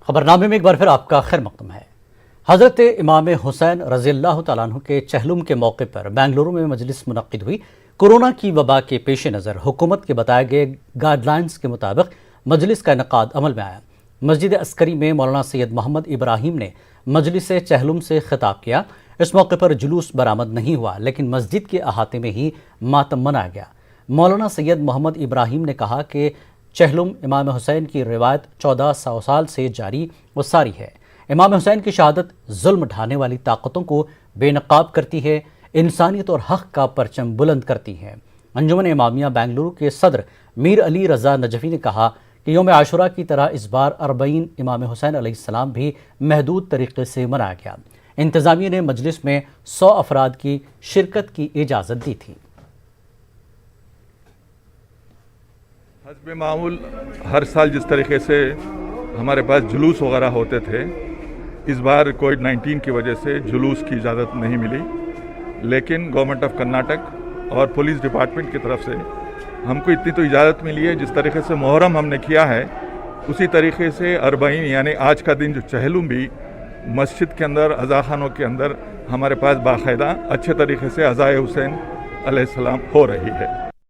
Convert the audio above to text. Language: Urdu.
خبرنامے میں ایک بار پھر آپ کا خیر مقدم ہے۔ حضرت امام حسین رضی اللہ تعالیٰ عنہ کے چہلم کے موقع پر بنگلورو میں مجلس منعقد ہوئی۔ کورونا کی وبا کے پیش نظر حکومت کے بتائے گئے گائیڈ لائنز کے مطابق مجلس کا انعقاد عمل میں آیا۔ مسجد عسکری میں مولانا سید محمد ابراہیم نے مجلس چہلم سے خطاب کیا۔ اس موقع پر جلوس برآمد نہیں ہوا، لیکن مسجد کے احاطے میں ہی ماتم منایا گیا۔ مولانا سید محمد ابراہیم نے کہا کہ چہلم امام حسین کی روایت 1400 سال سے جاری و ساری ہے۔ امام حسین کی شہادت ظلم ڈھانے والی طاقتوں کو بے نقاب کرتی ہے، انسانیت اور حق کا پرچم بلند کرتی ہے۔ انجمن امامیہ بنگلورو کے صدر میر علی رضا نجفی نے کہا کہ یوم عاشوراء کی طرح اس بار 40 امام حسین علیہ السلام بھی محدود طریقے سے منایا گیا۔ انتظامیہ نے مجلس میں 100 افراد کی شرکت کی اجازت دی تھی۔ حسب معمول ہر سال جس طریقے سے ہمارے پاس جلوس وغیرہ ہوتے تھے، اس بار کووڈ-19 کی وجہ سے جلوس کی اجازت نہیں ملی، لیکن گورنمنٹ آف کرناٹک اور پولیس ڈپارٹمنٹ کی طرف سے ہم کو اتنی تو اجازت ملی ہے۔ جس طریقے سے محرم ہم نے کیا ہے، اسی طریقے سے 40 یعنی آج کا دن جو چہلم بھی مسجد کے اندر، عزا خانوں کے اندر ہمارے پاس باقاعدہ اچھے طریقے سے عزائے حسین علیہ السلام ہو رہی ہے۔